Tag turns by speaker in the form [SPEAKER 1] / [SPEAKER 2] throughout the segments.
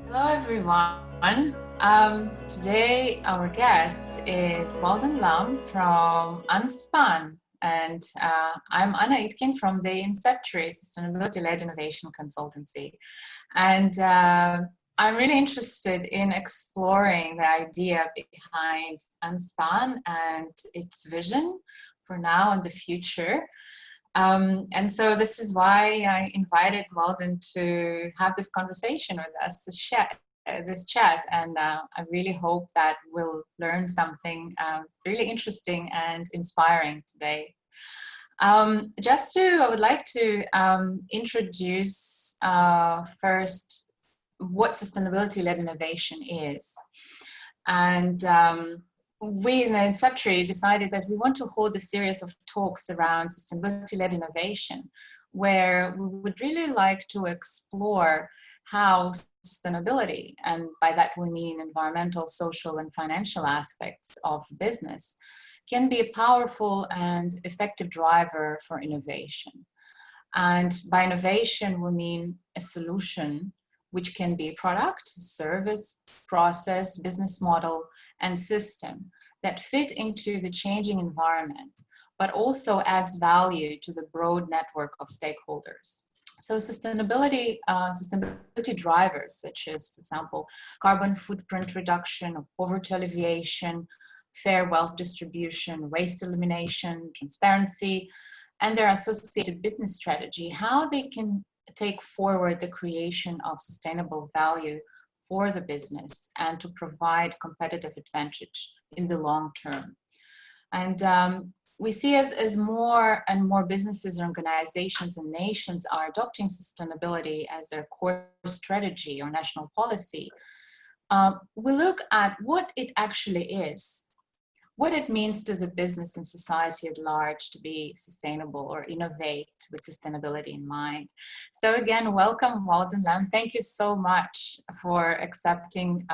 [SPEAKER 1] Hello, everyone. Today, our guest is Walden Lam from Unspun, and I'm Anna Itkin from the Inceptery Sustainability-Led Innovation Consultancy. And I'm really interested in exploring the idea behind Unspun and its vision for now and the future. And so this is why I invited Walden to have this conversation with us, this chat, and I really hope that we'll learn something really interesting and inspiring today. I would like to introduce first what sustainability-led innovation is. And we in the Inceptery decided that we want to hold a series of talks around sustainability-led innovation, where we would really like to explore how sustainability, and by that we mean environmental, social, and financial aspects of business, can be a powerful and effective driver for innovation. And by innovation, we mean a solution which can be a product, service, process, business model, and system that fit into the changing environment, but also adds value to the broad network of stakeholders. So sustainability drivers, such as, for example, carbon footprint reduction or poverty alleviation, fair wealth distribution, waste elimination, transparency, and their associated business strategy, how they can take forward the creation of sustainable value for the business and to provide competitive advantage in the long term. And we see as more and more businesses, organizations, and nations are adopting sustainability as their core strategy or national policy, we look at what it actually is, what it means to the business and society at large to be sustainable or innovate with sustainability in mind. So again, welcome, Walden Lam. Thank you so much for accepting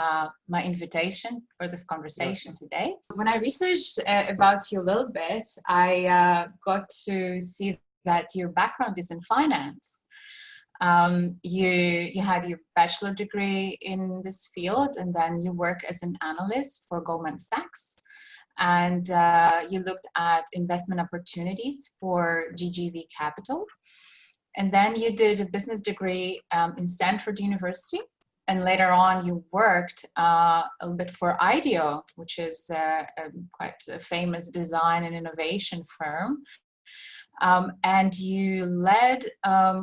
[SPEAKER 1] my invitation for this conversation today. When I researched about you a little bit, I got to see that your background is in finance. You had your bachelor degree in this field, and then you work as an analyst for Goldman Sachs. And you looked at investment opportunities for GGV Capital. And then you did a business degree in Stanford University. And later on, you worked a little bit for IDEO, which is quite a famous design and innovation firm. And you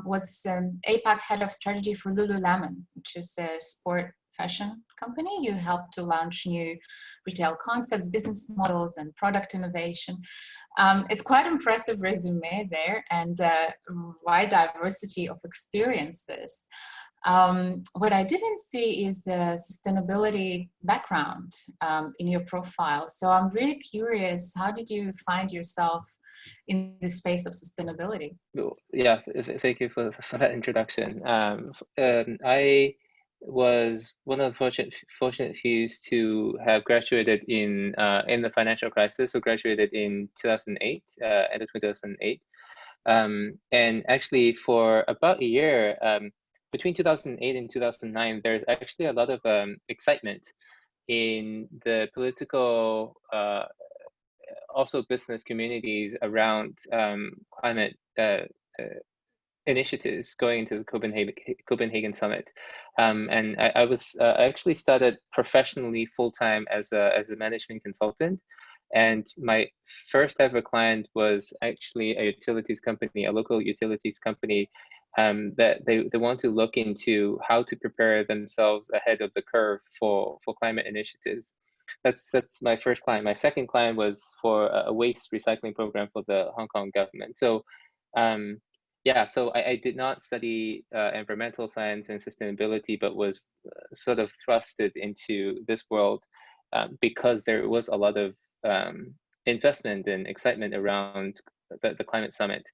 [SPEAKER 1] was APAC head of strategy for Lululemon, which is a sport fashion company. You helped to launch new retail concepts, business models, and product innovation. It's quite an impressive resume there, and a wide diversity of experiences. What I didn't see is the sustainability background in your profile. So I'm really curious, how did you find yourself in the space of sustainability?
[SPEAKER 2] Yeah, thank you for that introduction. I was one of the fortunate few to have graduated in the financial crisis. So graduated in 2008, end of 2008, and actually for about a year, between 2008 and 2009, there's actually a lot of excitement in the political, also business communities around climate initiatives going into the Copenhagen Summit. And I actually started professionally full-time as a management consultant. And my first ever client was actually a utilities company, a local utilities company, that they want to look into how to prepare themselves ahead of the curve for climate initiatives. That's my first client. My second client was for a waste recycling program for the Hong Kong government. So yeah, so I did not study environmental science and sustainability, but was sort of thrusted into this world because there was a lot of investment and excitement around the climate summit.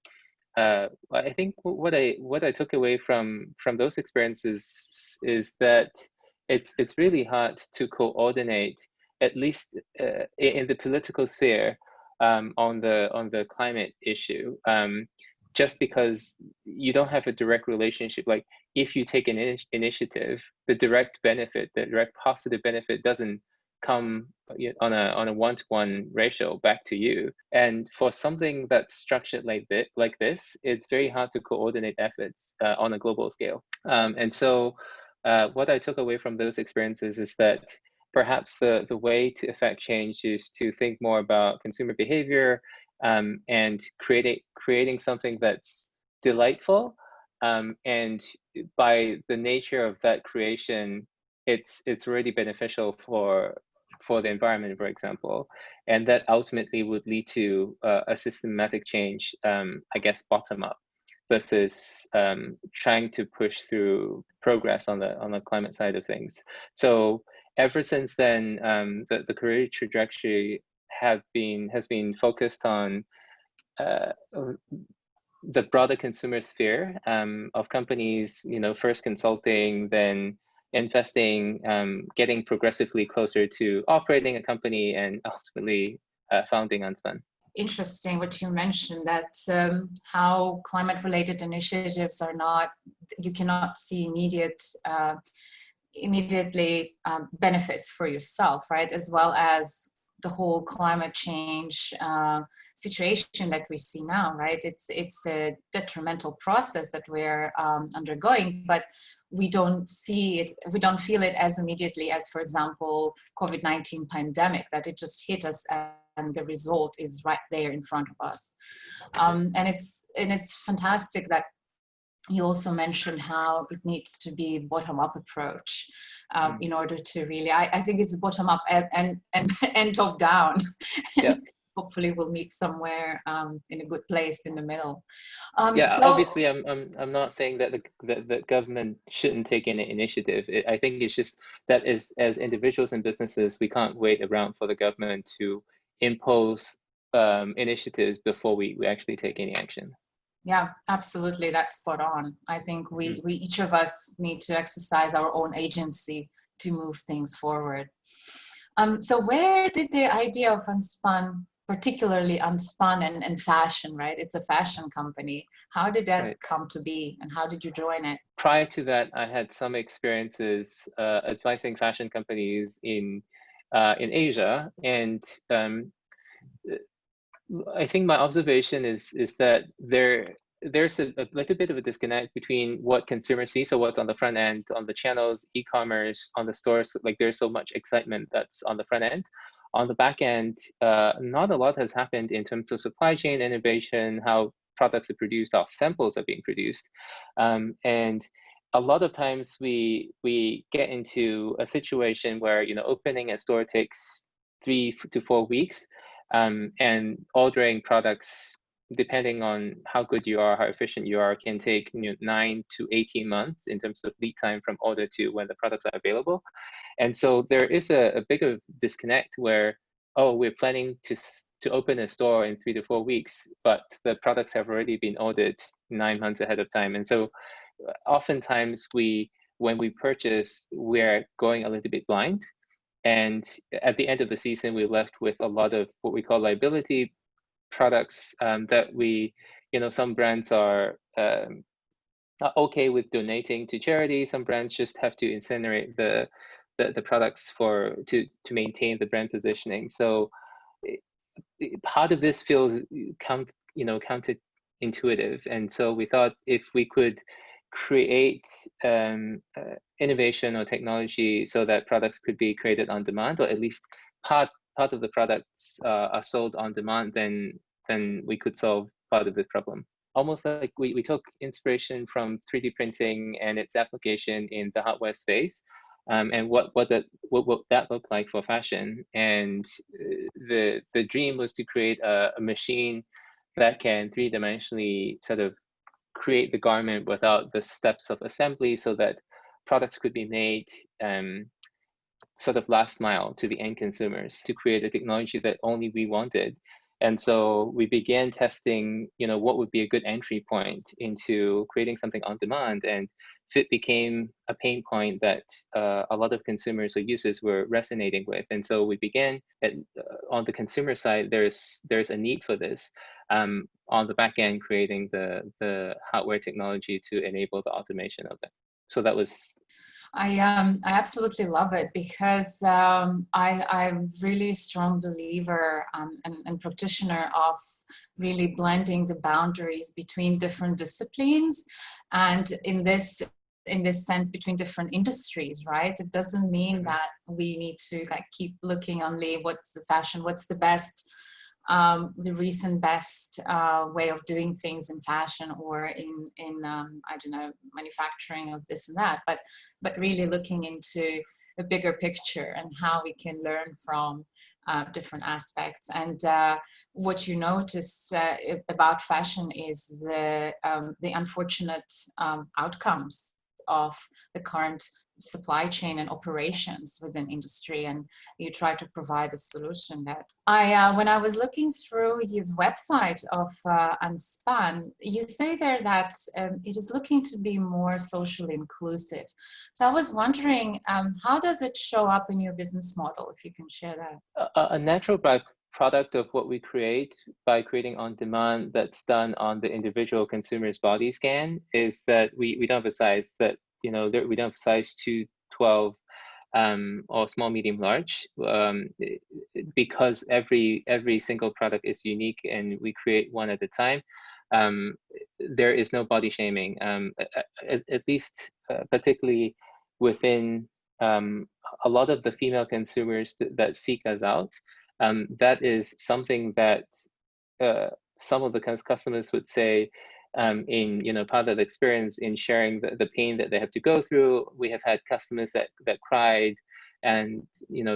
[SPEAKER 2] I think what I took away from those experiences is that it's really hard to coordinate, at least in the political sphere, on the climate issue. just because you don't have a direct relationship, like if you take an initiative, the direct benefit, the direct positive benefit doesn't come on a one-to-one ratio back to you. And for something that's structured like this, it's very hard to coordinate efforts on a global scale. And so what I took away from those experiences is that perhaps the way to affect change is to think more about consumer behavior, and creating something that's delightful, and by the nature of that creation, it's really beneficial for the environment, for example, and that ultimately would lead to a systematic change, I guess, bottom up, versus trying to push through progress on the climate side of things. So ever since then, the career trajectory has been focused on the broader consumer sphere of companies, first consulting, then investing, getting progressively closer to operating a company, and ultimately founding Unspun.
[SPEAKER 1] Interesting what you mentioned, that how climate-related initiatives are not, you cannot see immediately benefits for yourself, right? As well as the whole climate change situation that we see now, right? It's a detrimental process that we're undergoing, but we don't see it, we don't feel it as immediately as, for example, COVID-19 pandemic, that it just hit us and the result is right there in front of us. And it's fantastic that you also mentioned how it needs to be bottom-up approach in order to really, I think it's bottom-up and top-down.
[SPEAKER 2] Yeah.
[SPEAKER 1] Hopefully we'll meet somewhere in a good place in the middle.
[SPEAKER 2] Yeah,
[SPEAKER 1] so,
[SPEAKER 2] obviously I'm not saying that the government shouldn't take any initiative. I think it's just that as individuals and businesses, we can't wait around for the government to impose initiatives before we actually take any action.
[SPEAKER 1] Yeah, absolutely. That's spot on. I think we each of us need to exercise our own agency to move things forward. So where did the idea of Unspun, particularly Unspun and fashion, right? It's a fashion company. How did that come to be, and how did you join it?
[SPEAKER 2] Prior to that, I had some experiences advising fashion companies in Asia, and I think my observation is that there's a little bit of a disconnect between what consumers see, so what's on the front end, on the channels, e-commerce, on the stores. Like there's so much excitement that's on the front end. On the back end, not a lot has happened in terms of supply chain innovation, how products are produced, how samples are being produced, and a lot of times we get into a situation where opening a store takes 3 to 4 weeks. And ordering products, depending on how good you are, how efficient you are, can take 9 to 18 months in terms of lead time from order to when the products are available. And so there is a big of disconnect where, we're planning to open a store in 3 to 4 weeks, but the products have already been ordered 9 months ahead of time. And so oftentimes when we purchase, we're going a little bit blind. And at the end of the season, we're left with a lot of what we call liability products that some brands are okay with donating to charity. Some brands just have to incinerate the products to maintain the brand positioning. So part of this feels counterintuitive. And so we thought if we could create innovation or technology so that products could be created on demand, or at least part of the products are sold on demand, then we could solve part of this problem. Almost like we took inspiration from 3D printing and its application in the hardware space, and what that looked like for fashion. And the dream was to create a machine that can three-dimensionally sort of create the garment without the steps of assembly, so that products could be made sort of last mile to the end consumers, to create a technology that only we wanted. And so we began testing, what would be a good entry point into creating something on demand. And fit became a pain point that a lot of consumers or users were resonating with. And so we began on the consumer side, there's a need for this. on the back end creating the hardware technology to enable the automation of it. So that was.
[SPEAKER 1] I absolutely love it because I'm really strong believer and practitioner of really blending the boundaries between different disciplines, and in this sense between different industries, right? It doesn't mean that we need to like keep looking only what's the fashion, what's the best, the recent best way of doing things in fashion or in I don't know, manufacturing of this and that, but really looking into a bigger picture and how we can learn from different aspects. And what you notice about fashion is the unfortunate outcomes of the current supply chain and operations within industry, and you try to provide a solution there. When I was looking through your website of Unspun, you say there that it is looking to be more socially inclusive. So I was wondering, how does it show up in your business model, if you can share that?
[SPEAKER 2] A natural byproduct of what we create by creating on demand that's done on the individual consumer's body scan is that we don't emphasize that, we don't emphasize 2, 12 or small, medium, large, because every single product is unique and we create one at a time. There is no body shaming, at least particularly within a lot of the female consumers that seek us out. That is something that some of the customers would say, in part of the experience in sharing the pain that they have to go through. We have had customers that cried and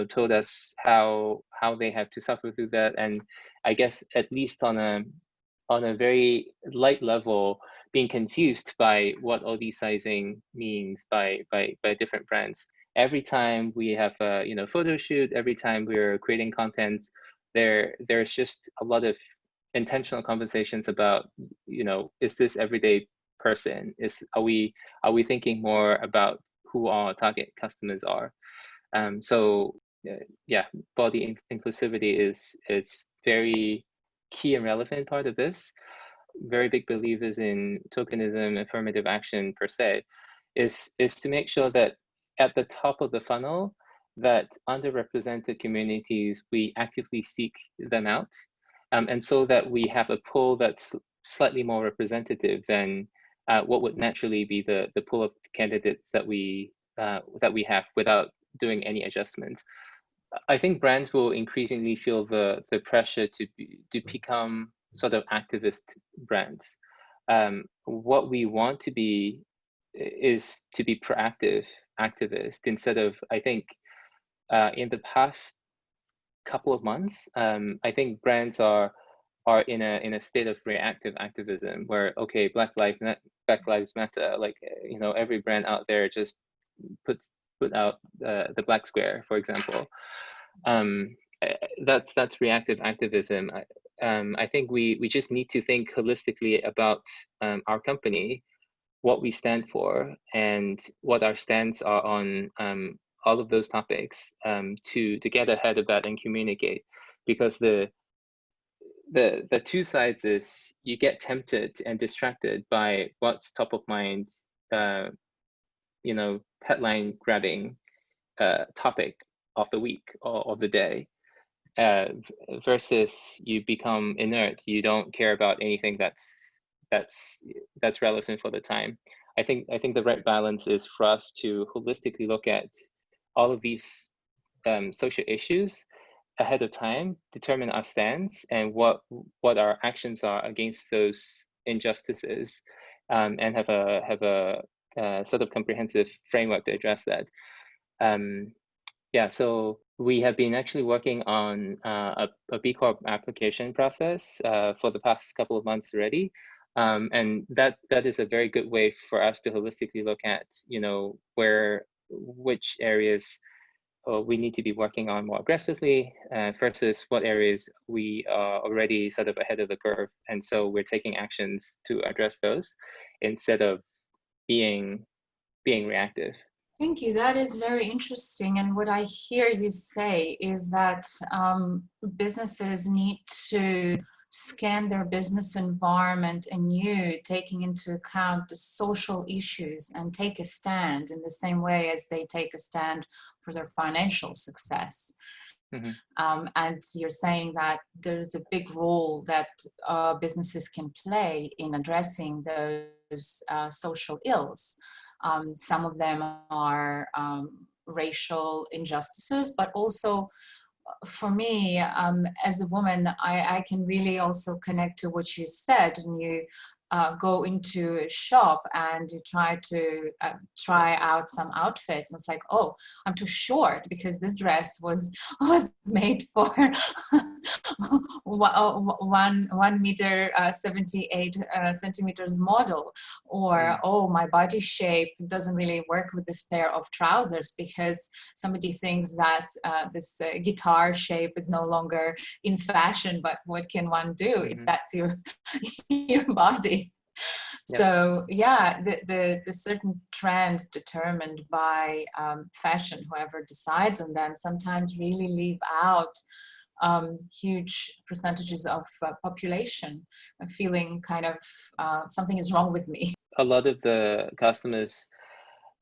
[SPEAKER 2] told us how they have to suffer through that. And I guess at least on a very light level, being confused by what all these sizing means by different brands. Every time we have a photo shoot, every time we're creating content, there's just a lot of intentional conversations about, is this everyday person? Are we thinking more about who our target customers are? So yeah, body inclusivity is very key and relevant part of this. Very big believers in tokenism, affirmative action per se, is to make sure that at the top of the funnel, that underrepresented communities, we actively seek them out. And so that we have a pool that's slightly more representative than what would naturally be the pool of candidates that we have without doing any adjustments. I think brands will increasingly feel the pressure to become sort of activist brands. What we want to be is to be proactive activist instead of, I think, in the past couple of months, I think brands are in a state of reactive activism where, okay, Black Lives Matter, like every brand out there just put out the black square, for example. That's reactive activism. I think we just need to think holistically about our company, what we stand for, and what our stance are on all of those topics, to get ahead of that and communicate. Because the two sides is you get tempted and distracted by what's top of mind, headline grabbing topic of the week or of the day, versus you become inert. You don't care about anything that's relevant for the time. I think the right balance is for us to holistically look at all of these social issues ahead of time, determine our stance and what our actions are against those injustices, and have a sort of comprehensive framework to address that. Yeah, so we have been actually working on a B Corp application process for the past couple of months already. And that is a very good way for us to holistically look at, which areas we need to be working on more aggressively, versus what areas we are already sort of ahead of the curve. And so we're taking actions to address those instead of being reactive.
[SPEAKER 1] Thank you. That is very interesting. And what I hear you say is that businesses need to scan their business environment anew, taking into account the social issues, and take a stand in the same way as they take a stand for their financial success.
[SPEAKER 2] Mm-hmm.
[SPEAKER 1] And you're saying that there's a big role that businesses can play in addressing those social ills. Some of them are racial injustices, but also for me, as a woman, I can really also connect to what you said. And you go into a shop and you try out some outfits, and it's like, oh, I'm too short because this dress was made for 1 meter 78 centimeters model, or oh, my body shape doesn't really work with this pair of trousers because somebody thinks that this guitar shape is no longer in fashion. But what can one do if that's your body?
[SPEAKER 2] Yep.
[SPEAKER 1] So yeah, the certain trends determined by fashion, whoever decides on them, sometimes really leave out huge percentages of population feeling kind of something is wrong with me.
[SPEAKER 2] A lot of the customers,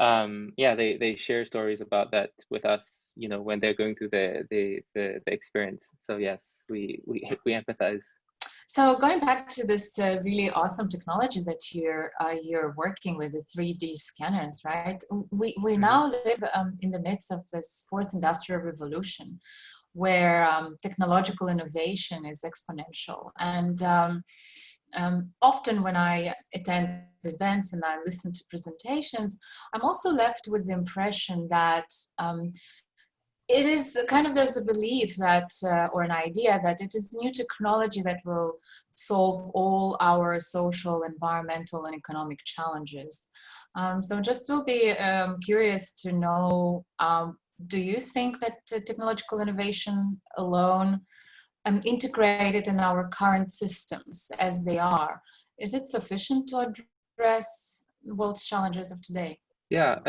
[SPEAKER 2] they share stories about that with us, when they're going through the experience. So yes, we empathize.
[SPEAKER 1] So going back to this really awesome technology that you're working with, the 3D scanners, right? We now live in the midst of this fourth industrial revolution, where technological innovation is exponential. And often when I attend events and I listen to presentations, I'm also left with the impression that it is kind of, there's a belief that, or an idea that it is new technology that will solve all our social, environmental, and economic challenges. So just will be curious to know, do you think that technological innovation alone, integrated in our current systems as they are, is it sufficient to address the world's challenges of today?
[SPEAKER 2] Yeah,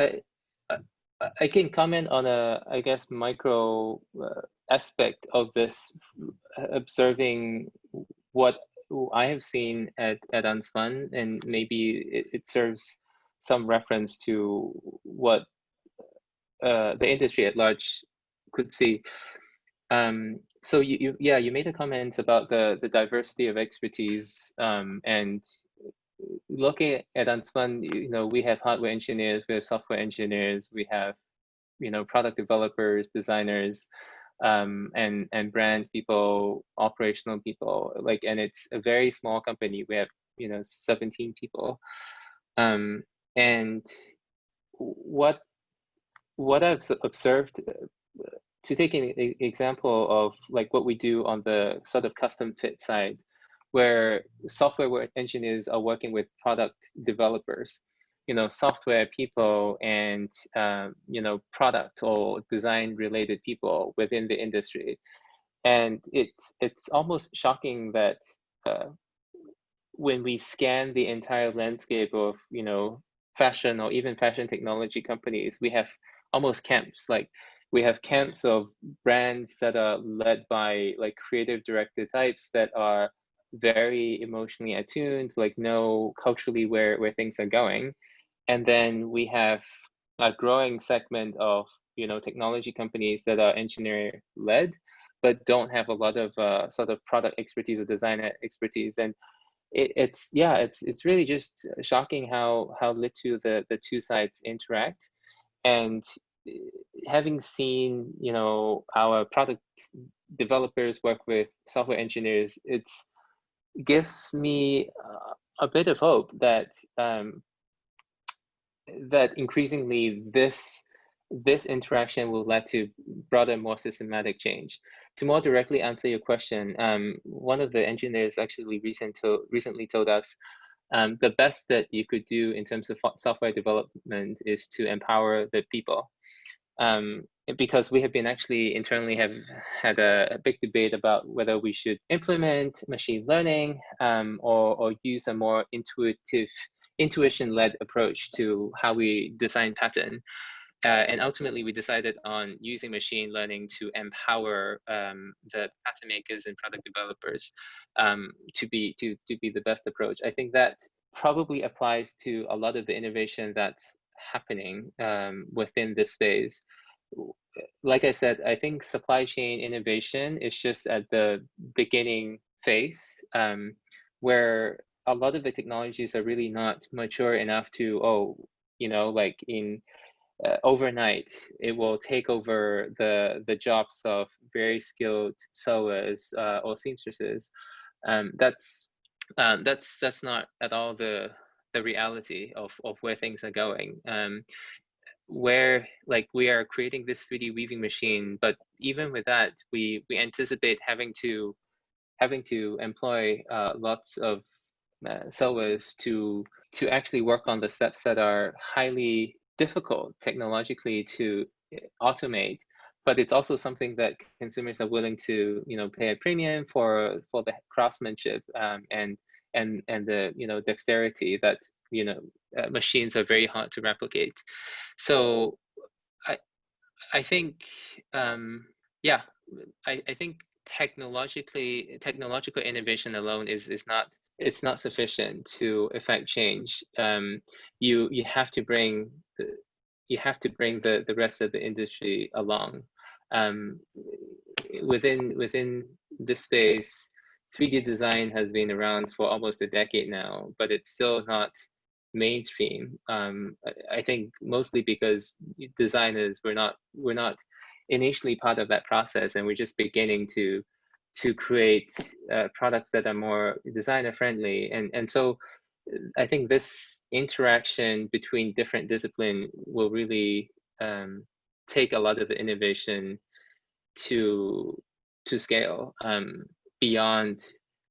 [SPEAKER 2] I can comment on I guess, micro aspect of this, observing what I have seen at Unspun, and maybe it serves some reference to what the industry at large could see. So you made a comment about the diversity of expertise, and looking at Unspun, we have hardware engineers, we have software engineers, we have product developers, designers, and brand people, operational people, and it's a very small company. We have 17 people, and what I've observed, to take an example of what we do on the sort of custom fit side, where software engineers are working with product developers, software people, and product or design related people within the industry. And it's almost shocking that when we scan the entire landscape of fashion or even fashion technology companies, we have almost camps. We have camps of brands that are led by creative director types that are very emotionally attuned, know culturally where things are going. And then we have a growing segment of technology companies that are engineer led, but don't have a lot of sort of product expertise or design expertise. And it's really just shocking how little the two sides interact. And having seen our product developers work with software engineers, it gives me a bit of hope that that increasingly this interaction will lead to broader, more systematic change. To more directly answer your question, one of the engineers actually recently told us the best that you could do in terms of software development is to empower the people. Because we have been actually internally have had a big debate about whether we should implement machine learning or use a more intuition-led approach to how we design pattern. And ultimately, we decided on using machine learning to empower the pattern makers and product developers to be the best approach. I think that probably applies to a lot of the innovation that's happening within this space. Like I said, I think supply chain innovation is just at the beginning phase, where a lot of the technologies are really not mature enough to, like in overnight, it will take over the jobs of very skilled sewers or seamstresses. That's not at all the reality of where things are going. Where like we are creating this 3D weaving machine, but even with that, we anticipate having to employ lots of sewers to actually work on the steps that are highly difficult technologically to automate. But it's also something that consumers are willing to pay a premium for the craftsmanship and the dexterity that machines are very hard to replicate. So I think yeah, I think technological innovation alone is not, it's not sufficient to affect change. You have to bring the rest of the industry along. Within this space, 3D design has been around for almost a decade now, but it's still not mainstream. I think mostly because designers were not initially part of that process, and we're just beginning to create products that are more designer friendly. And so I think this interaction between different discipline will really take a lot of the innovation to scale beyond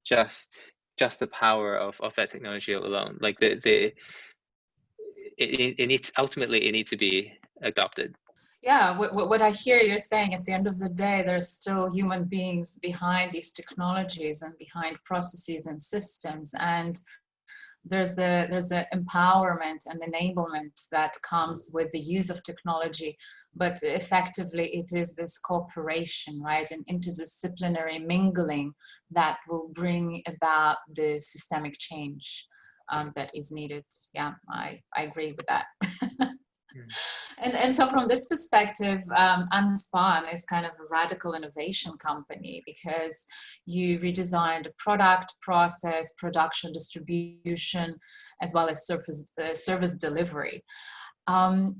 [SPEAKER 2] just the power of that technology alone. Like it needs, ultimately it needs to be adopted.
[SPEAKER 1] Yeah, what I hear you're saying, at the end of the day, there's still human beings behind these technologies and behind processes and systems, and there's a empowerment and enablement that comes with the use of technology, but effectively it is this cooperation, right, and interdisciplinary mingling that will bring about the systemic change that is needed. Yeah, I agree with that. And so from this perspective, Unspun is kind of a radical innovation company, because you redesigned the product, process, production, distribution, as well as service delivery.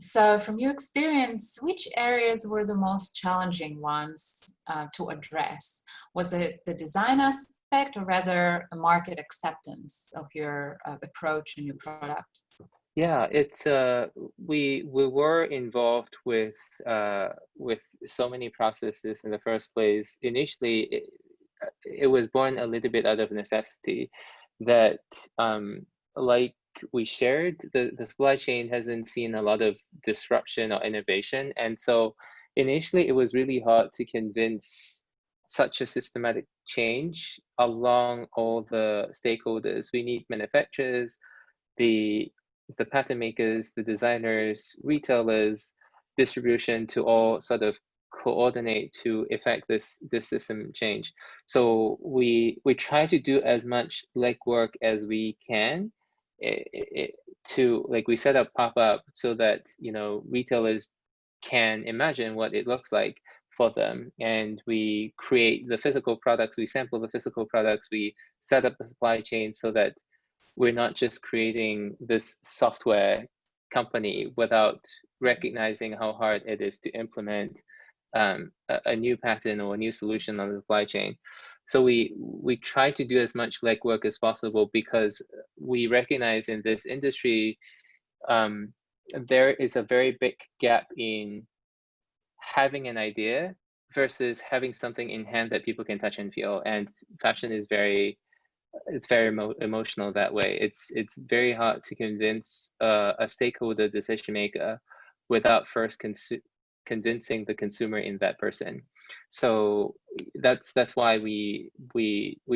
[SPEAKER 1] So from your experience, which areas were the most challenging ones to address? Was it the design aspect, or rather a market acceptance of your approach and your product?
[SPEAKER 2] Yeah, it's we were involved with so many processes in the first place. Initially, it was born a little bit out of necessity, that like we shared, the supply chain hasn't seen a lot of disruption or innovation, and so initially it was really hard to convince such a systematic change along all the stakeholders. We need manufacturers, the pattern makers, the designers, retailers, distribution, to all sort of coordinate to effect this system change. So we try to do as much legwork as we can to, like, we set up pop-up so that retailers can imagine what it looks like for them, and we create the physical products, we sample the physical products, we set up the supply chain so that we're not just creating this software company without recognizing how hard it is to implement a new pattern or a new solution on the supply chain. So we try to do as much legwork as possible, because we recognize in this industry there is a very big gap in having an idea versus having something in hand that people can touch and feel. And fashion is very emotional that way. It's very hard to convince a stakeholder decision maker without first convincing the consumer in that person. So that's why we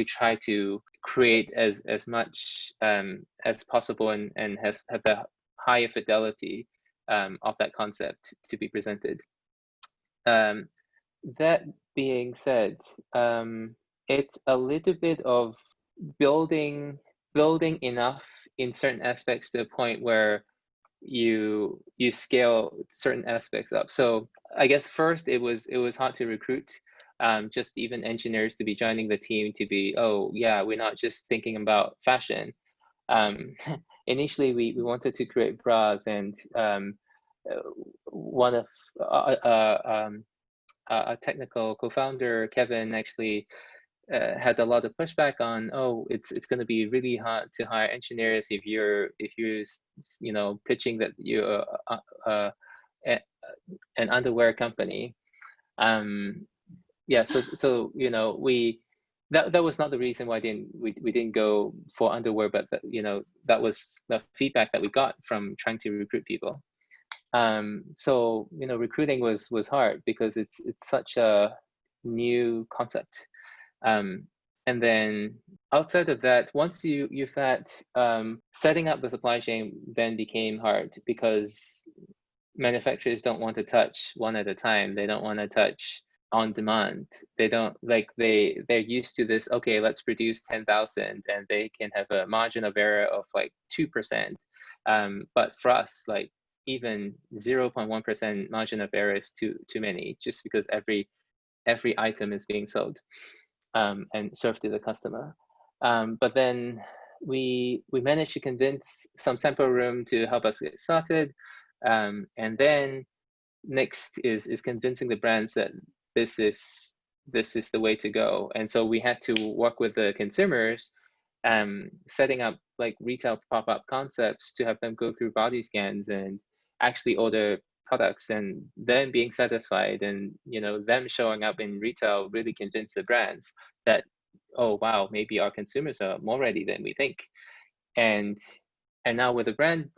[SPEAKER 2] try to create as much as possible, and have a higher fidelity of that concept to be presented. That being said, it's a little bit of building enough in certain aspects to a point where you scale certain aspects up. So I guess first it was hard to recruit, just even engineers to be joining the team, to be, oh yeah, we're not just thinking about fashion. Initially we wanted to create bras, and one of a technical co-founder, Kevin, actually had a lot of pushback on, oh, it's going to be really hard to hire engineers if you're pitching that you're an underwear company. Yeah, so we that was not the reason why we didn't go for underwear, but that was the feedback that we got from trying to recruit people. So recruiting was hard because it's such a new concept. And then outside of that, once you've had, setting up the supply chain then became hard, because manufacturers don't want to touch one at a time. They don't want to touch on demand. They don't they're used to this, okay, let's produce 10,000 and they can have a margin of error of like 2%. But for us, like even 0.1% margin of error is too many, just because every item is being sold and served to the customer. But then we managed to convince some sample room to help us get started. And then next is convincing the brands that this is the way to go. And so we had to work with the consumers, setting up like retail pop-up concepts to have them go through body scans and actually order products, and then being satisfied, and them showing up in retail really convinced the brands that, oh wow, maybe our consumers are more ready than we think. And now with the brand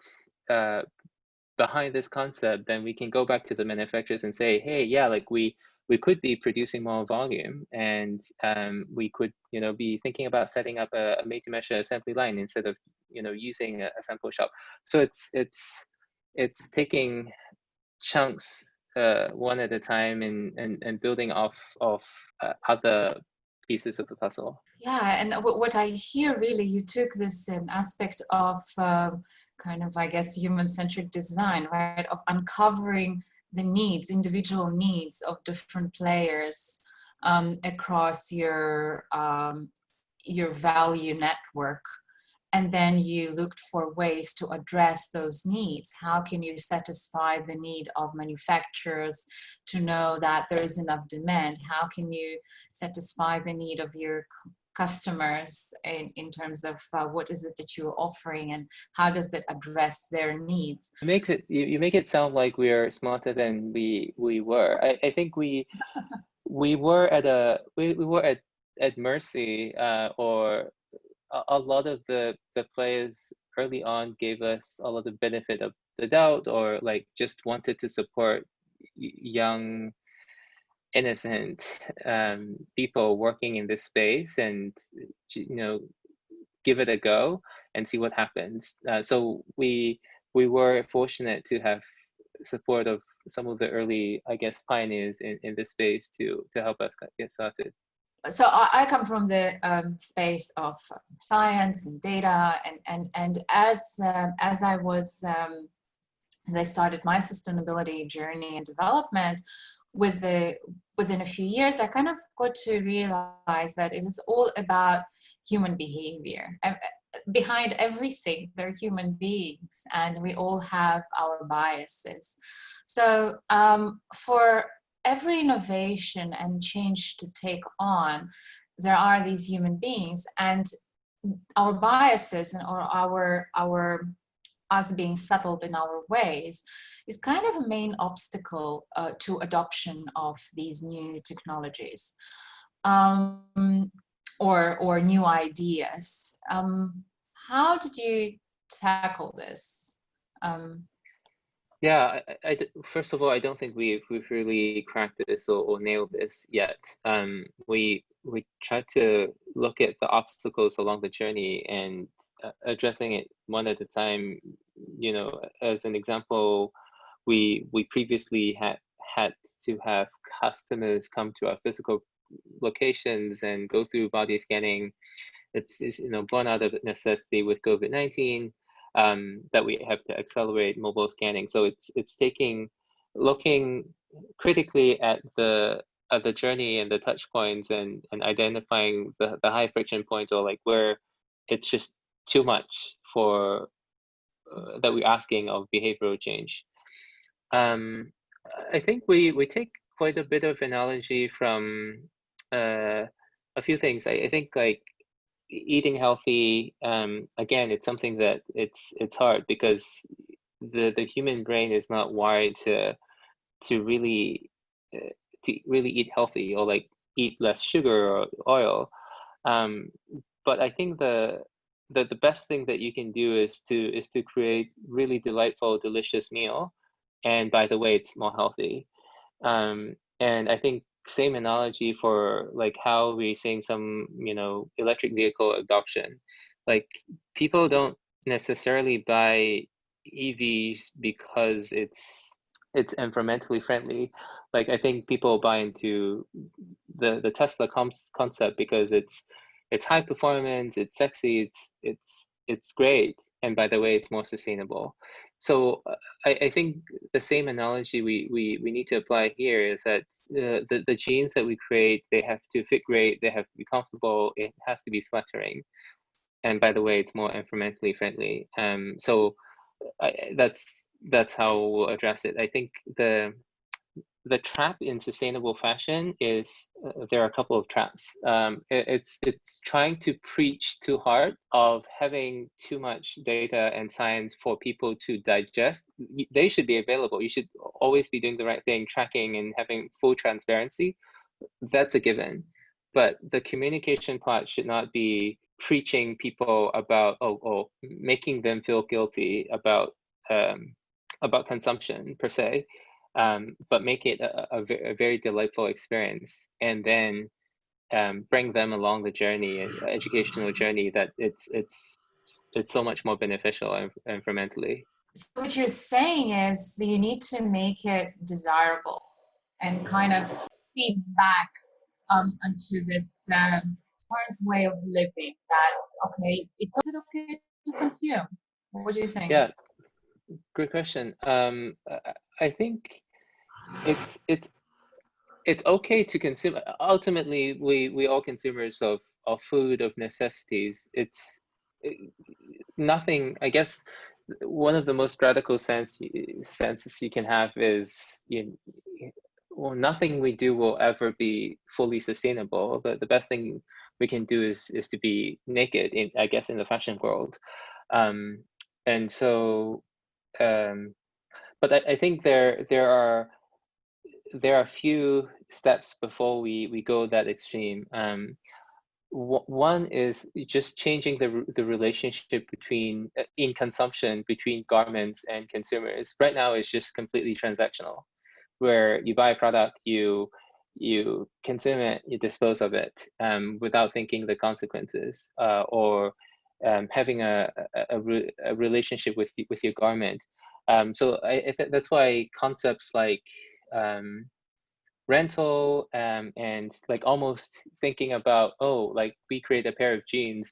[SPEAKER 2] behind this concept, then we can go back to the manufacturers and say, hey, yeah, like we could be producing more volume, and we could be thinking about setting up a made-to-measure assembly line instead of using a sample shop. So it's taking chunks one at a time, and building off of other pieces of the puzzle.
[SPEAKER 1] Yeah, and what I hear, really, you took this aspect of kind of, I guess, human-centric design, right? Of uncovering the needs, individual needs of different players across your value network. And then you looked for ways to address those needs. How can you satisfy the need of manufacturers to know that there is enough demand? How can you satisfy the need of your customers in terms of what is it that you're offering, and how does it address their needs?
[SPEAKER 2] It makes it, you make it sound like we are smarter than we were. I think we were at mercy, or a lot of the players early on gave us a lot of benefit of the doubt, or like just wanted to support young, innocent people working in this space, and give it a go and see what happens. So we were fortunate to have support of some of the early, I guess, pioneers in this space to help us get started.
[SPEAKER 1] So I come from the space of science and data, and as I was as I started my sustainability journey and development, within a few years, I kind of got to realize that it is all about human behavior. Behind everything, there are human beings, and we all have our biases. So for every innovation and change to take on, there are these human beings, and our biases or our us being settled in our ways is kind of a main obstacle to adoption of these new technologies or new ideas. How did you tackle this?
[SPEAKER 2] Yeah, first of all, I don't think we've really cracked this or nailed this yet. We try to look at the obstacles along the journey and addressing it one at a time. As an example, we previously had to have customers come to our physical locations and go through body scanning. It's born out of necessity with COVID-19, that we have to accelerate mobile scanning. So it's looking critically at the journey and the touch points, and identifying the high friction points, or like where it's just too much for that we're asking of behavioral change. I think we take quite a bit of analogy from a few things. I think like eating healthy, again, it's something that it's hard, because the human brain is not wired to really eat healthy, or like eat less sugar or oil. But I think the best thing that you can do is to create really delightful, delicious meal, and by the way, it's more healthy. And I think same analogy for like how we're seeing some electric vehicle adoption. Like, people don't necessarily buy EVs because it's environmentally friendly. Like, I think people buy into the Tesla concept because it's high performance, it's sexy, it's great, and by the way, it's more sustainable. So I think the same analogy we need to apply here is that the jeans that we create, they have to fit great, they have to be comfortable, it has to be flattering, and by the way, it's more environmentally friendly. So that's how we'll address it. I think the trap in sustainable fashion is there are a couple of traps. It's trying to preach too hard of having too much data and science for people to digest. They should be available. You should always be doing the right thing, tracking and having full transparency. That's a given. But the communication part should not be preaching people about making them feel guilty about consumption per se. But make it a very delightful experience, and then bring them along the journey, educational journey, that it's so much more beneficial environmentally.
[SPEAKER 1] So what you're saying is that you need to make it desirable and kind of feed back onto this current way of living that, okay, it's okay to consume. What do you think?
[SPEAKER 2] Yeah, great question. I think it's okay to consume. Ultimately, we all consumers of food, of necessities. It's nothing. I guess one of the most radical senses you can have is nothing we do will ever be fully sustainable. The best thing we can do is to be naked in, I guess, in the fashion world. And so but I think there are a few steps before we go that extreme. One is just changing the relationship between in consumption between garments and consumers. Right now, it's just completely transactional, where you buy a product, you consume it, you dispose of it, without thinking the consequences, or having a relationship with your garment. So I think that's why concepts like rental, and like almost thinking about, like we create a pair of jeans,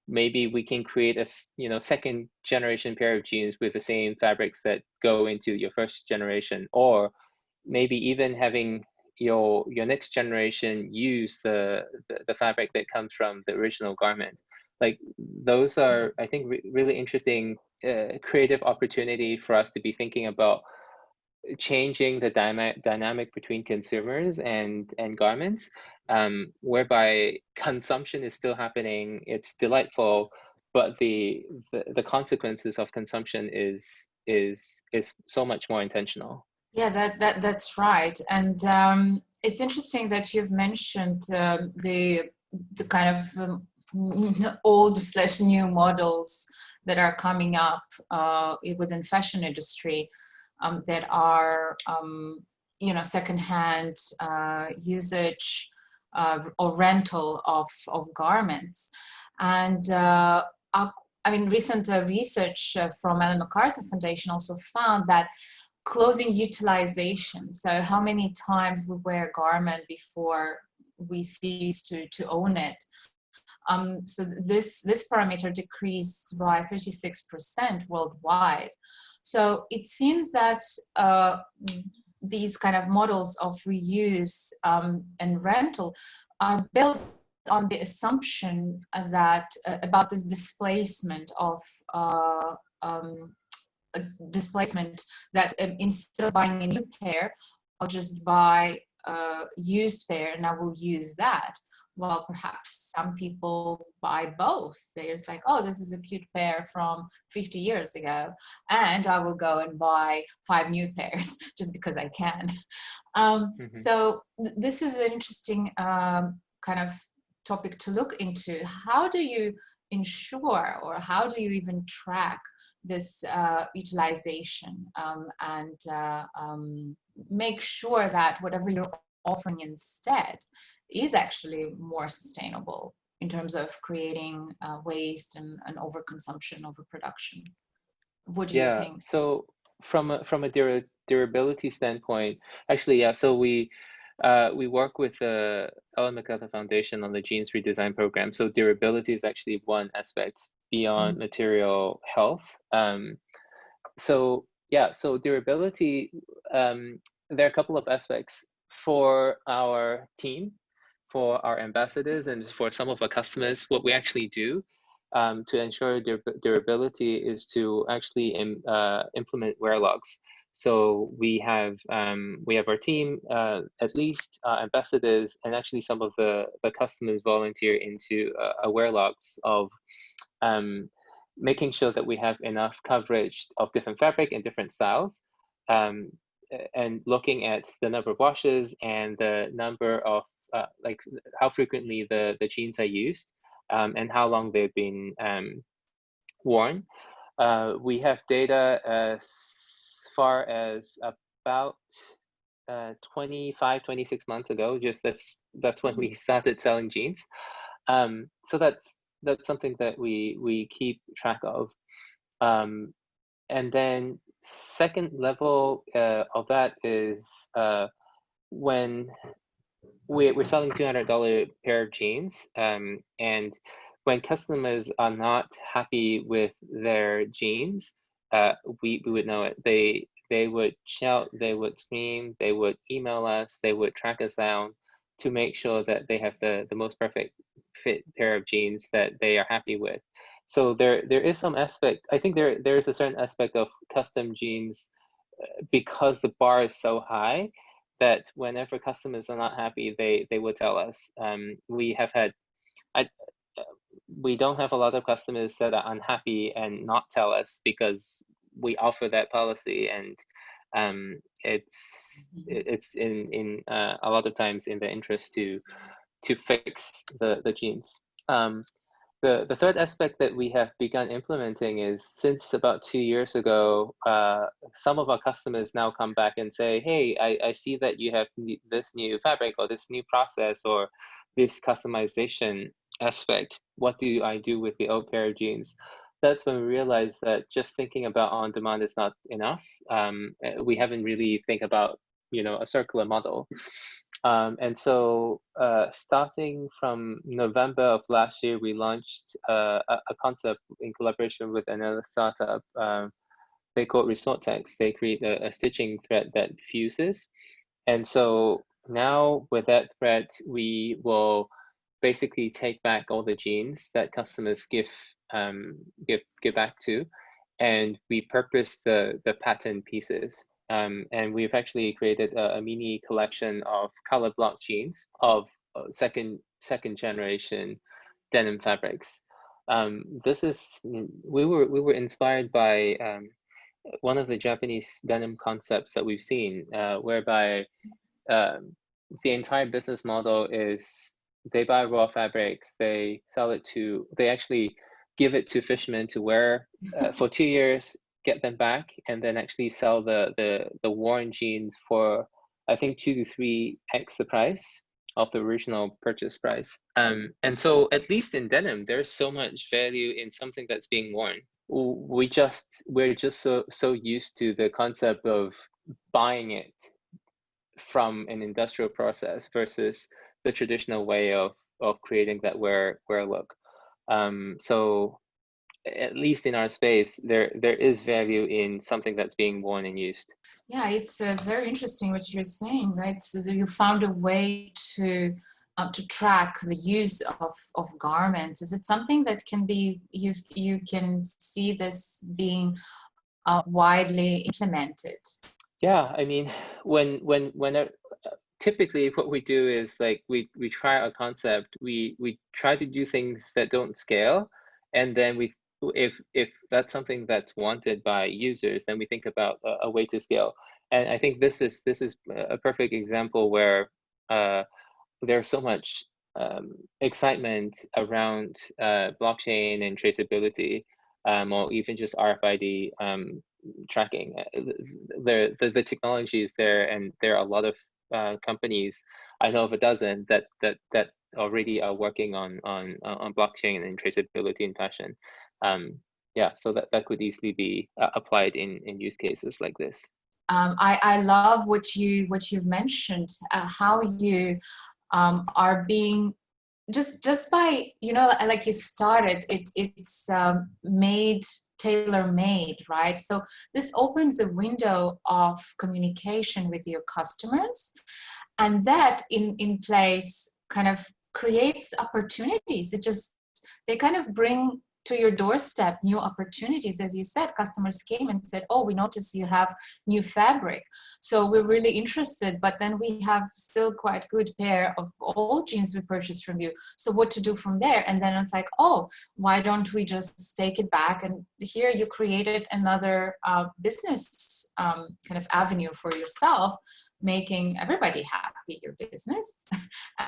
[SPEAKER 2] maybe we can create a second generation pair of jeans with the same fabrics that go into your first generation, or maybe even having your next generation use the fabric that comes from the original garment. Like, those are, I think, really interesting creative opportunity for us to be thinking about changing the dynamic between consumers and garments, whereby consumption is still happening, it's delightful, but the consequences of consumption is so much more intentional.
[SPEAKER 1] Yeah, that's right. And it's interesting that you've mentioned the kind of old/new models that are coming up within fashion industry, that are secondhand usage or rental of garments. And recent research from Ellen MacArthur Foundation also found that clothing utilization. So how many times we wear a garment before we cease to own it. So this parameter decreased by 36% worldwide. So it seems that these kind of models of reuse and rental are built on the assumption that about this displacement of displacement, that instead of buying a new pair, I'll just buy a used pair and I will use that. Well, perhaps some people buy both. They're just like, oh, this is a cute pair from 50 years ago, and I will go and buy 5 new pairs just because I can. So this is an interesting kind of topic to look into. How do you ensure, or how do you even track this utilization and make sure that whatever you're offering instead is actually more sustainable in terms of creating waste and overconsumption, overproduction? What do you think?
[SPEAKER 2] So from a durability standpoint, actually, so we work with the Ellen MacArthur Foundation on the Jeans Redesign Program. So durability is actually one aspect beyond material health. So durability, there are a couple of aspects for our team, for our ambassadors, and for some of our customers. What we actually do to ensure durability is to actually implement wear logs. So we have our team, at least ambassadors, and actually some of the customers volunteer into wear logs of making sure that we have enough coverage of different fabric and different styles, and looking at the number of washes and the number of like how frequently the jeans are used, and how long they've been worn. We have data as far as about 25, 26 months ago. Just that's when we started selling jeans. So that's something that we keep track of. And then second level of that is when we're selling $200 pair of jeans, and when customers are not happy with their jeans, we would know it. They would shout, they would scream, they would email us, they would track us down to make sure that they have the most perfect fit pair of jeans that they are happy with. So there is some aspect. I think there is a certain aspect of custom jeans because the bar is so high that whenever customers are not happy, they will tell us. We have had, we don't have a lot of customers that are unhappy and not tell us, because we offer that policy, and it's in a lot of times in the interest to fix the jeans. The third aspect that we have begun implementing is, since about 2 years ago, some of our customers now come back and say, hey, I see that you have this new fabric or this new process or this customization aspect. What do I do with the old pair of jeans? That's when we realized that just thinking about on demand is not enough. We haven't really think about, a circular model. And so starting from November of last year, we launched a concept in collaboration with another startup. They call it Resort Text. They create a stitching thread that fuses. And so now with that thread, we will basically take back all the jeans that customers give back to, and we purpose the pattern pieces. And we've actually created a mini collection of color block jeans of second generation denim fabrics. This is, we were inspired by one of the Japanese denim concepts that we've seen, whereby the entire business model is they buy raw fabrics, they sell it to, they actually give it to fishermen to wear for 2 years, get them back, and then actually sell the worn jeans for, I think, 2 to 3x the price of the original purchase price. And so at least in denim, there's so much value in something that's being worn. We're just so used to the concept of buying it from an industrial process versus the traditional way of creating that wear look. So at least in our space, there is value in something that's being worn and used.
[SPEAKER 1] Yeah, it's very interesting what you're saying, right? So you found a way to track the use of garments. Is it something that can be used? You can see this being widely implemented.
[SPEAKER 2] Yeah, I mean, when typically what we do is like we try a concept, we try to do things that don't scale, and then if that's something that's wanted by users, then we think about a way to scale. And I think this is a perfect example where there's so much excitement around blockchain and traceability, or even just RFID tracking. The technology is there, and there are a lot of companies. I know of a dozen that already are working on blockchain and traceability in fashion. Yeah, so that could easily be applied in use cases like this.
[SPEAKER 1] I love what you've mentioned, how you are being just by, you know, like you started it's made tailor-made, right? So this opens a window of communication with your customers, and that in place kind of creates opportunities. They kind of bring to your doorstep new opportunities. As you said, customers came and said, oh, we noticed you have new fabric, so we're really interested, but then we have still quite good pair of old jeans we purchased from you, so what to do from there? And then it's like, oh, why don't we just take it back? And here you created another business kind of avenue for yourself, making everybody happy, your business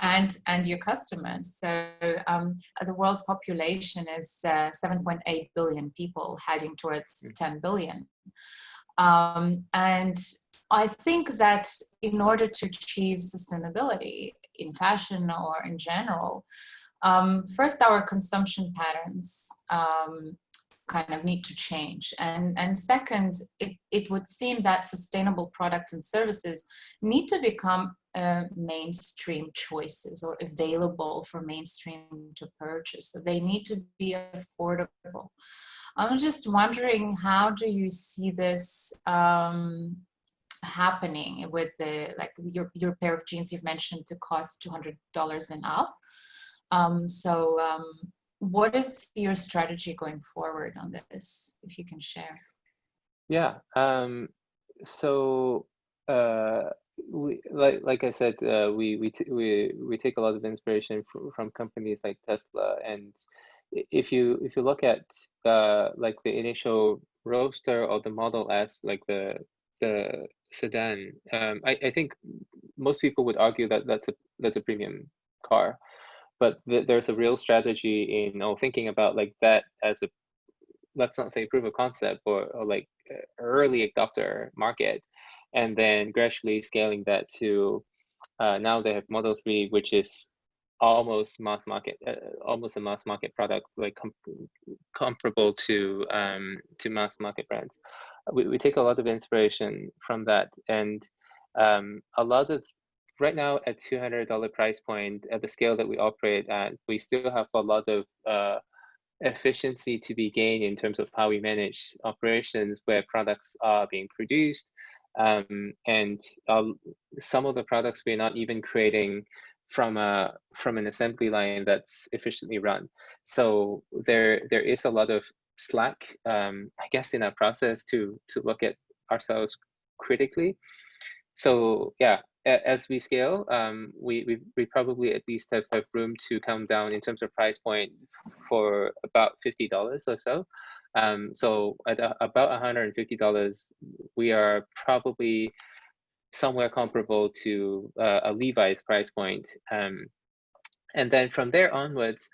[SPEAKER 1] and your customers. So the world population is 7.8 billion people, heading towards 10 billion. And I think that in order to achieve sustainability in fashion or in general, first, our consumption patterns kind of need to change. And second, it would seem that sustainable products and services need to become mainstream choices, or available for mainstream to purchase. So they need to be affordable. I'm just wondering, how do you see this happening with the, like your pair of jeans you've mentioned to cost $200 and up? What is your strategy going forward on this, if you can share?
[SPEAKER 2] Yeah. So we like I said, we take a lot of inspiration from companies like Tesla. And if you look at like the initial Roadster or the Model S, like the sedan, I think most people would argue that that's a premium car. But there's a real strategy in thinking about like that as a, let's not say proof of concept, or like early adopter market, and then gradually scaling that to now they have Model 3, which is almost mass market, almost a mass market product, like comparable to mass market brands. We take a lot of inspiration from that, and a lot of right now at $200 price point, at the scale that we operate at, we still have a lot of efficiency to be gained in terms of how we manage operations where products are being produced. And some of the products we're not even creating from an assembly line that's efficiently run. So there is a lot of slack, I guess, in our process to look at ourselves critically. So yeah, as we scale, we probably at least have room to come down in terms of price point for about $50 or so. So at about $150, we are probably somewhere comparable to a Levi's price point. And then from there onwards,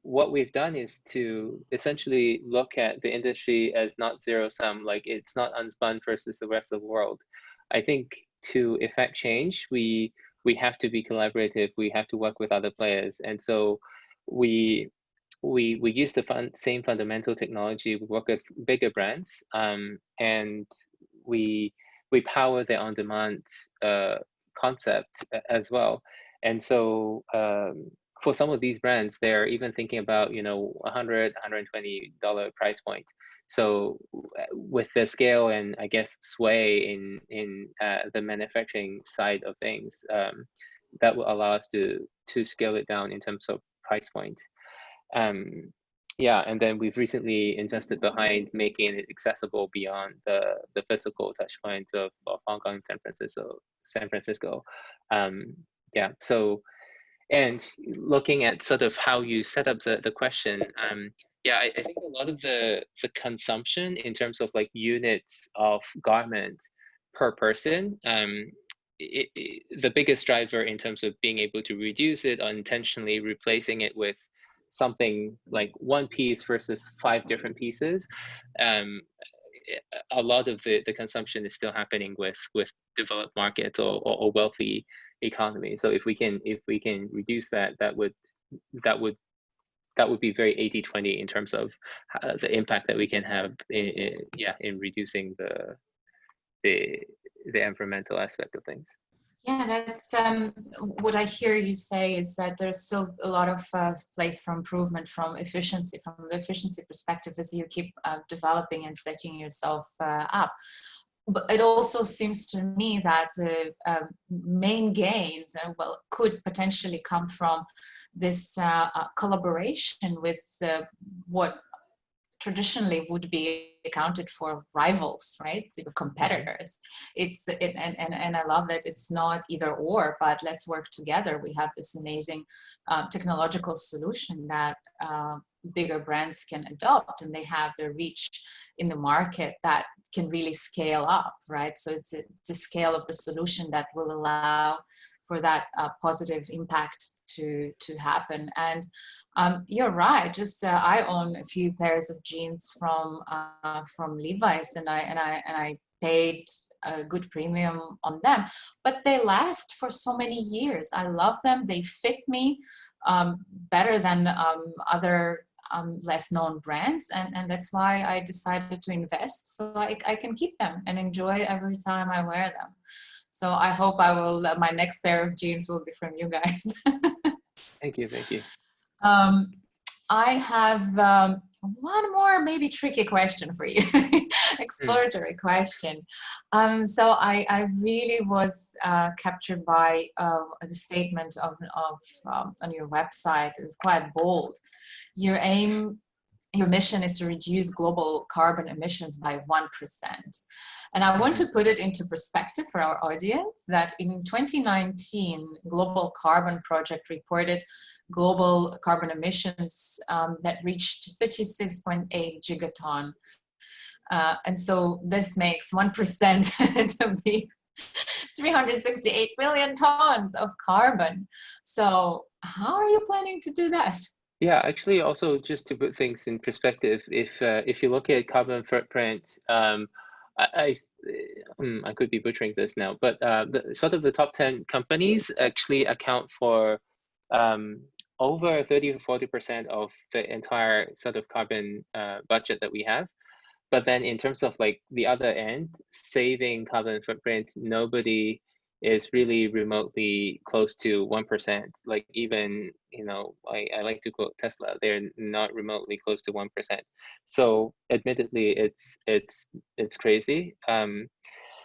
[SPEAKER 2] what we've done is to essentially look at the industry as not zero sum, like it's not Unspun versus the rest of the world. I think to effect change, we have to be collaborative. We have to work with other players, and so we use the same fundamental technology. We work with bigger brands, and we we power the on-demand concept as well. And so for some of these brands, they're even thinking about, you know, $100, $120 price point. So with the scale and I guess sway in the manufacturing side of things, that will allow us to scale it down in terms of price point. Yeah, and then we've recently invested behind making it accessible beyond the physical touch points of Hong Kong and San Francisco. Yeah, so, and looking at sort of how you set up the question, yeah, I think a lot of the consumption in terms of like units of garment per person, the biggest driver in terms of being able to reduce it or intentionally replacing it with something like one piece versus 5 different pieces, a lot of the consumption is still happening with developed markets or wealthy economies. So if we can reduce that, that would be very 80-20 in terms of the impact that we can have in reducing the environmental aspect of things.
[SPEAKER 1] Yeah, that's what I hear you say is that there's still a lot of place for improvement from the efficiency perspective as you keep developing and setting yourself up. But it also seems to me that the main gains could potentially come from this collaboration with what traditionally would be accounted for rivals, right? So competitors. And I love that it's not either or, but let's work together. We have this amazing technological solution that bigger brands can adopt, and they have their reach in the market that can really scale up, right? So it's the scale of the solution that will allow for that positive impact to happen. And you're right. Just I own a few pairs of jeans from Levi's, and I paid a good premium on them, but they last for so many years. I love them. They fit me better than other less known brands, and that's why I decided to invest so I can keep them and enjoy every time I wear them. So I hope my next pair of jeans will be from you guys.
[SPEAKER 2] Thank you.
[SPEAKER 1] I have one more maybe tricky question for you, exploratory question. So I really was captured by the statement on your website. It's quite bold. Your mission is to reduce global carbon emissions by 1%. And I want to put it into perspective for our audience that in 2019, Global Carbon Project reported global carbon emissions that reached 36.8 gigaton. And so this makes 1% to be 368 million tons of carbon. So how are you planning to do that?
[SPEAKER 2] Yeah, actually, also just to put things in perspective, if you look at carbon footprint, I could be butchering this now, but the top 10 companies actually account for over 30 to 40% of the entire sort of carbon budget that we have. But then in terms of like the other end, saving carbon footprint, nobody is really remotely close to 1%. Like even, you know, I like to quote Tesla, they're not remotely close to 1%. So admittedly, it's crazy.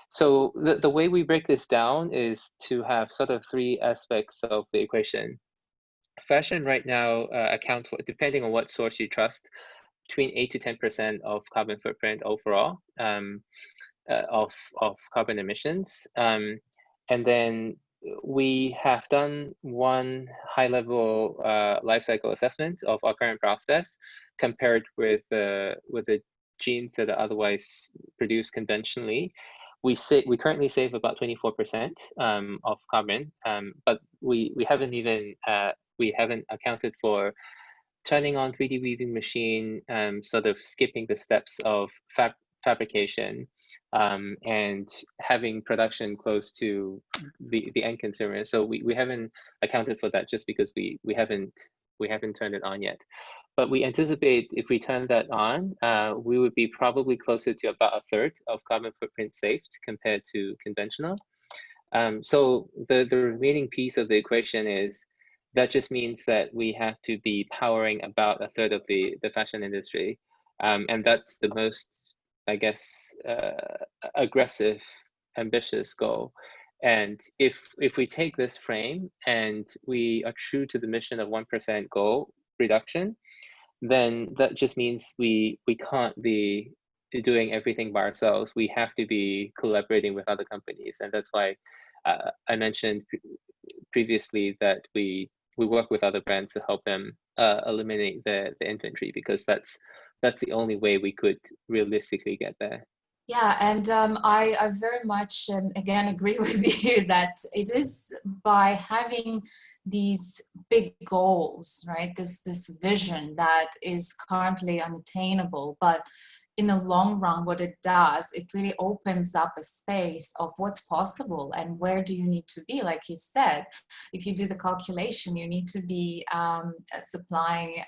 [SPEAKER 2] So the way we break this down is to have sort of 3 aspects of the equation. Fashion right now accounts for, depending on what source you trust, between 8 to 10% of carbon footprint overall of carbon emissions. And then we have done one high-level life cycle assessment of our current process compared with the jeans that are otherwise produced conventionally. We currently save about 24% of carbon, but we haven't even accounted for turning on 3D weaving machine, sort of skipping the steps of fabrication, and having production close to the end consumer. So we haven't accounted for that just because we haven't turned it on yet. But we anticipate if we turn that on, we would be probably closer to about a third of carbon footprint saved compared to conventional. So the remaining piece of the equation is that just means that we have to be powering about a third of the fashion industry. And that's the most, I guess, aggressive, ambitious goal. And if we take this frame and we are true to the mission of 1% goal reduction, then that just means we can't be doing everything by ourselves. We have to be collaborating with other companies, and that's why I mentioned previously that we work with other brands to help them eliminate the inventory, because that's the only way we could realistically get there.
[SPEAKER 1] Yeah, and I very much, again, agree with you that it is by having these big goals, right? This vision that is currently unattainable, but in the long run, what it does, it really opens up a space of what's possible and where do you need to be. Like you said, if you do the calculation, you need to be supplying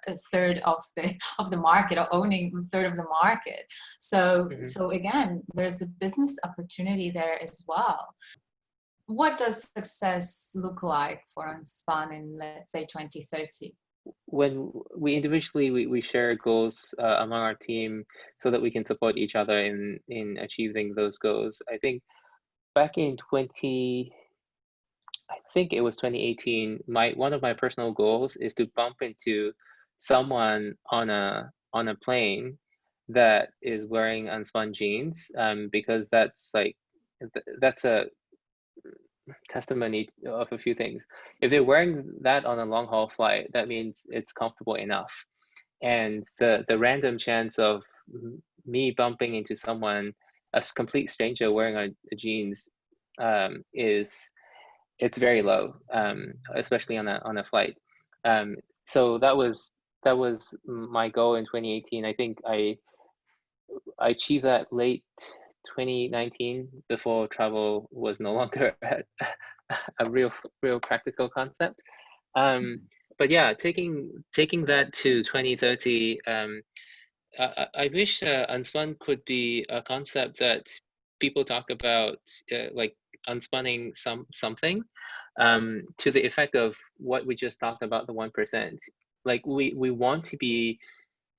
[SPEAKER 1] a third of the market, or owning a third of the market. So so again, there's a business opportunity there as well. What does success look like for Unspun in, let's say, 2030?
[SPEAKER 2] When we individually we share goals among our team so that we can support each other in achieving those goals. I think back in I think it was 2018, one of my personal goals is to bump into someone on a plane that is wearing Unspun jeans, because that's like that's a testimony of a few things. If they're wearing that on a long haul flight, that means it's comfortable enough. And the random chance of me bumping into someone, a complete stranger wearing a jeans, it's very low, especially on a flight. So that was my goal in 2018. I think I achieved that late 2019, before travel was no longer a real practical concept. But yeah, taking that to 2030, I wish Unspun could be a concept that people talk about, like unspunning something, to the effect of what we just talked about, the 1%. Like we want to be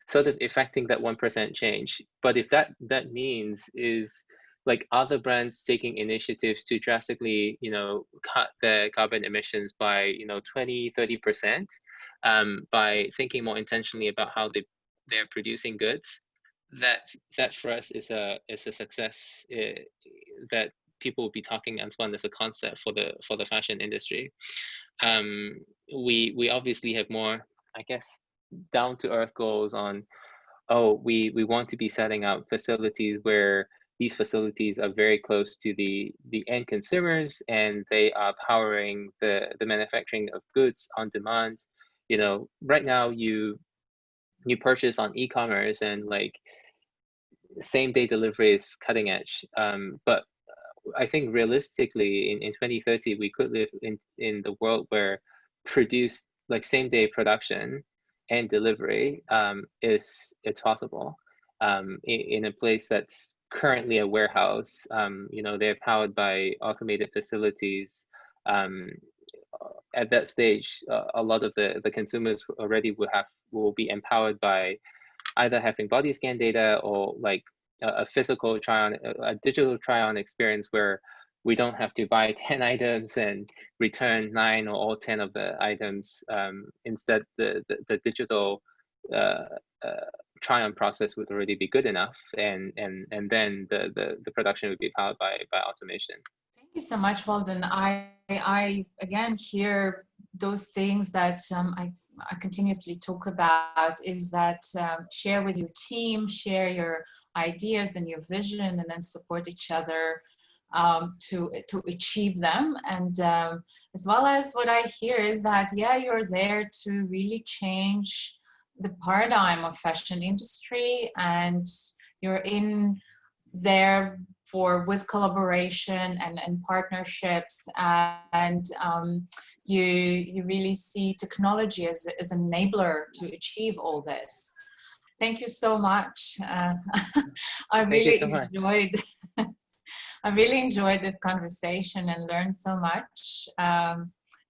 [SPEAKER 2] sort of effecting that 1% change. But if that means is like other brands taking initiatives to drastically, cut their carbon emissions by, 20-30%, by thinking more intentionally about how they're producing goods, that for us is a success, that people will be talking Unspun as a concept for the fashion industry. We obviously have more, I guess, down to earth goals on, we want to be setting up facilities where these facilities are very close to the end consumers, and they are powering the manufacturing of goods on demand. Right now you purchase on e-commerce, and like same day delivery is cutting edge. But I think realistically in 2030 we could live in the world where produced, like same day production and delivery, it's possible, in a place that's currently a warehouse. They're powered by automated facilities. At that stage, a lot of the consumers already will be empowered by either having body scan data, or like a physical try-on, a digital try-on experience where we don't have to buy 10 items and return 9 or all 10 of the items. Instead, the digital try-on process would already be good enough, and then the production would be powered by automation.
[SPEAKER 1] Thank you so much, Walden. I again hear those things that I continuously talk about, is that share with your team, share your ideas and your vision, and then support each other to achieve them. And as well as what I hear is that, yeah, you're there to really change the paradigm of fashion industry, and you're in there with collaboration and partnerships, and you really see technology as an enabler to achieve all this. Thank you so much. I
[SPEAKER 2] Thank you
[SPEAKER 1] really
[SPEAKER 2] so much.
[SPEAKER 1] enjoyed I really enjoyed this conversation and learned so much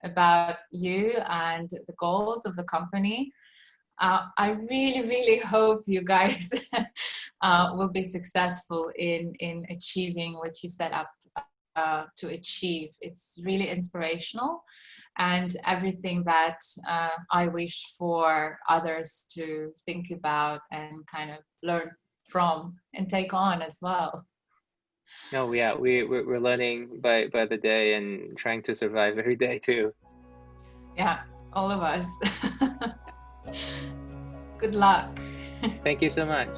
[SPEAKER 1] about you and the goals of the company. I really hope you guys will be successful in achieving what you set up to achieve. It's really inspirational, and everything that I wish for others to think about and kind of learn from and take on as well.
[SPEAKER 2] No, yeah, we're learning by the day and trying to survive every day too.
[SPEAKER 1] Yeah, all of us. Good luck.
[SPEAKER 2] Thank you so much.